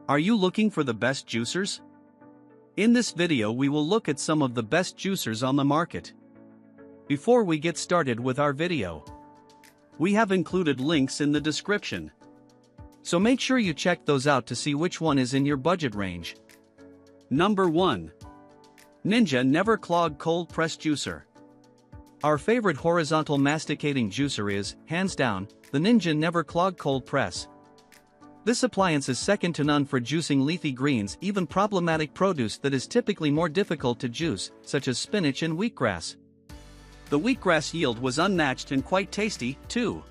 Are you looking for the best juicers? In this video we will look at some of the best juicers on the market. Before we get started with our video, we have included links in the description. So make sure you check those out to see which one is in your budget range. Number 1. Ninja Never Clog Cold Press Juicer. Our favorite horizontal masticating juicer is, hands down, the Ninja Never Clog Cold Press. This appliance is second to none for juicing leafy greens, even problematic produce that is typically more difficult to juice, such as spinach and wheatgrass. The wheatgrass yield was unmatched and quite tasty, too.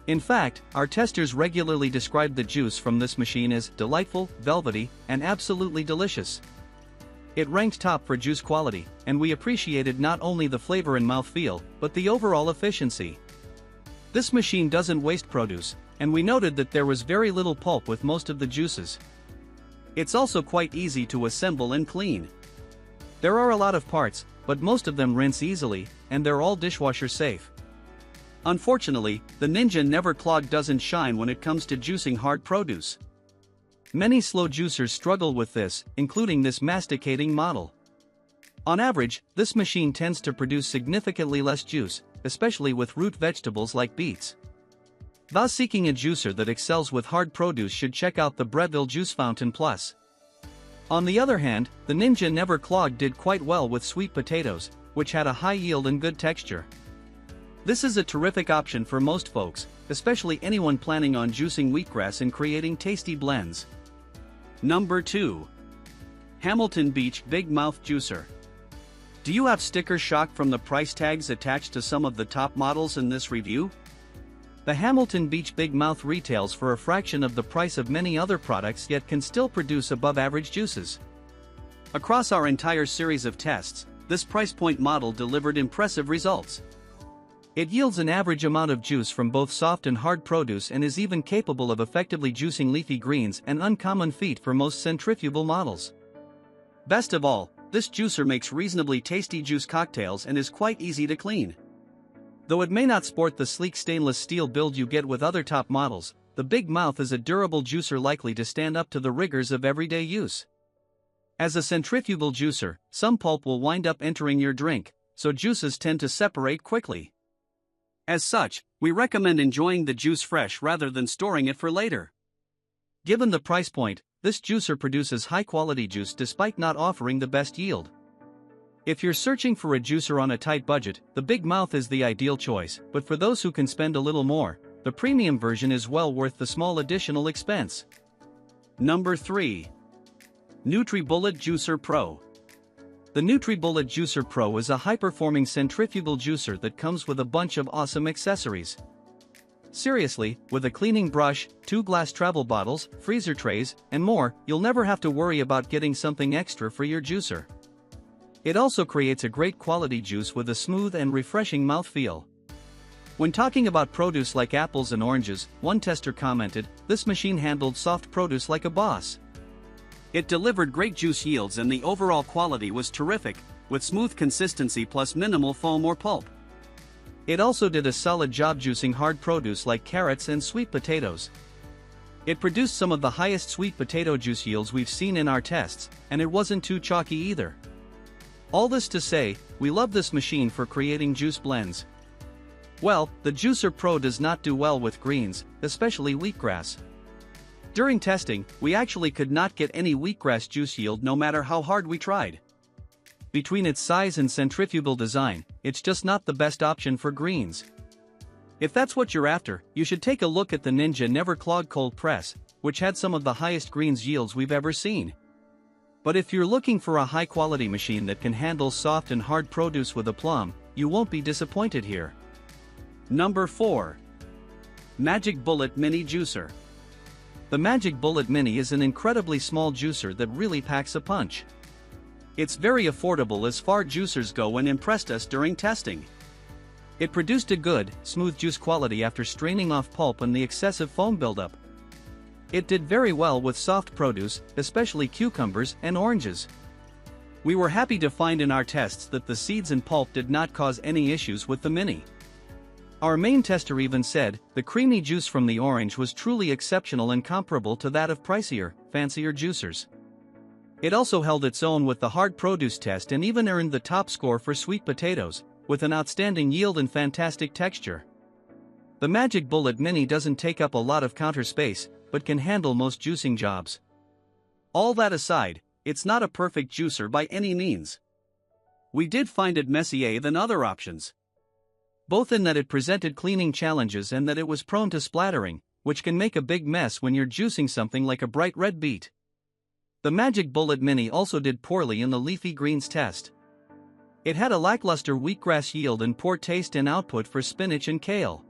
In fact, our testers regularly described the juice from this machine as delightful, velvety, and absolutely delicious. It ranked top for juice quality, and we appreciated not only the flavor and mouthfeel, but the overall efficiency. This machine doesn't waste produce, and we noted that there was very little pulp with most of the juices. It's also quite easy to assemble and clean. There are a lot of parts, but most of them rinse easily, and they're all dishwasher safe. Unfortunately, the Ninja Never Clog doesn't shine when it comes to juicing hard produce. Many slow juicers struggle with this, including this masticating model. On average, this machine tends to produce significantly less juice, especially with root vegetables like beets. Thus, seeking a juicer that excels with hard produce should check out the Breville Juice Fountain Plus. On the other hand, the Ninja Never Clog did quite well with sweet potatoes, which had a high yield and good texture. This is a terrific option for most folks, especially anyone planning on juicing wheatgrass and creating tasty blends. Number 2. Hamilton Beach Big Mouth Juicer. Do you have sticker shock from the price tags attached to some of the top models in this review? The Hamilton Beach Big Mouth retails for a fraction of the price of many other products, yet can still produce above-average juices. Across our entire series of tests, this price point model delivered impressive results. It yields an average amount of juice from both soft and hard produce and is even capable of effectively juicing leafy greens, an uncommon feat for most centrifugal models. Best of all, this juicer makes reasonably tasty juice cocktails and is quite easy to clean. Though it may not sport the sleek stainless steel build you get with other top models, the Big Mouth is a durable juicer likely to stand up to the rigors of everyday use. As a centrifugal juicer, some pulp will wind up entering your drink, so juices tend to separate quickly. As such, we recommend enjoying the juice fresh rather than storing it for later. Given the price point, this juicer produces high-quality juice despite not offering the best yield. If you're searching for a juicer on a tight budget, the Big Mouth is the ideal choice, but for those who can spend a little more, the premium version is well worth the small additional expense. Number 3. NutriBullet Juicer Pro. The NutriBullet Juicer Pro is a high-performing centrifugal juicer that comes with a bunch of awesome accessories. Seriously, with a cleaning brush, 2 glass travel bottles, freezer trays, and more, you'll never have to worry about getting something extra for your juicer. It also creates a great quality juice with a smooth and refreshing mouthfeel. When talking about produce like apples and oranges, one tester commented, "This machine handled soft produce like a boss." It delivered great juice yields and the overall quality was terrific, with smooth consistency plus minimal foam or pulp. It also did a solid job juicing hard produce like carrots and sweet potatoes. It produced some of the highest sweet potato juice yields we've seen in our tests, and it wasn't too chalky either. All this to say, we love this machine for creating juice blends. Well, the Juicer Pro does not do well with greens, especially wheatgrass. During testing, we actually could not get any wheatgrass juice yield no matter how hard we tried. Between its size and centrifugal design, it's just not the best option for greens. If that's what you're after, you should take a look at the Ninja Never Clog Cold Press, which had some of the highest greens yields we've ever seen. But if you're looking for a high-quality machine that can handle soft and hard produce with aplomb, you won't be disappointed here. Number 4. Magic Bullet Mini Juicer. The Magic Bullet Mini is an incredibly small juicer that really packs a punch. It's very affordable as far juicers go and impressed us during testing. It produced a good, smooth juice quality after straining off pulp and the excessive foam buildup. It did very well with soft produce, especially cucumbers and oranges. We were happy to find in our tests that the seeds and pulp did not cause any issues with the Mini. Our main tester even said, the creamy juice from the orange was truly exceptional and comparable to that of pricier, fancier juicers. It also held its own with the hard produce test and even earned the top score for sweet potatoes, with an outstanding yield and fantastic texture. The Magic Bullet Mini doesn't take up a lot of counter space, but can handle most juicing jobs. All that aside, it's not a perfect juicer by any means. We did find it messier than other options. Both in that it presented cleaning challenges and that it was prone to splattering, which can make a big mess when you're juicing something like a bright red beet. The Magic Bullet Mini also did poorly in the leafy greens test. It had a lackluster wheatgrass yield and poor taste and output for spinach and kale.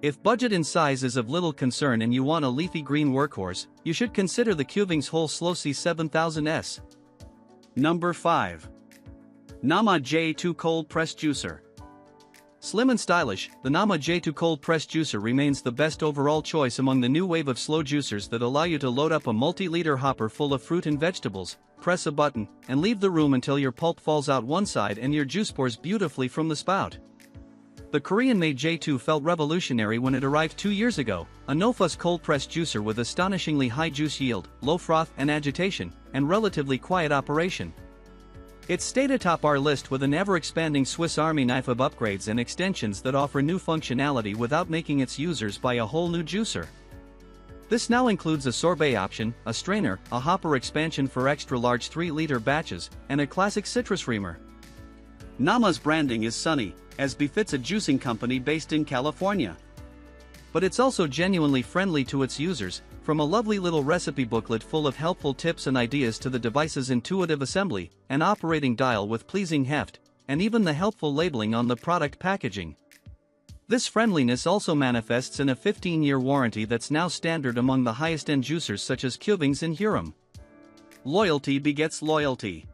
If budget and size is of little concern and you want a leafy green workhorse, you should consider the Kuvings Whole Slow C7000S. Number 5. Nama J2 Cold Press Juicer. Slim and stylish, the Nama J2 Cold Press Juicer remains the best overall choice among the new wave of slow juicers that allow you to load up a multi-liter hopper full of fruit and vegetables, press a button, and leave the room until your pulp falls out one side and your juice pours beautifully from the spout. The Korean-made J2 felt revolutionary when it arrived 2 years ago, a no-fuss cold-press juicer with astonishingly high juice yield, low froth and agitation, and relatively quiet operation. It stayed atop our list with an ever-expanding Swiss Army knife of upgrades and extensions that offer new functionality without making its users buy a whole new juicer. This now includes a sorbet option, a strainer, a hopper expansion for extra-large 3-liter batches, and a classic citrus reamer. Nama's branding is sunny, as befits a juicing company based in California. But it's also genuinely friendly to its users, from a lovely little recipe booklet full of helpful tips and ideas to the device's intuitive assembly, an operating dial with pleasing heft, and even the helpful labeling on the product packaging. This friendliness also manifests in a 15-year warranty that's now standard among the highest-end juicers such as Kuvings and Hurom. Loyalty begets loyalty.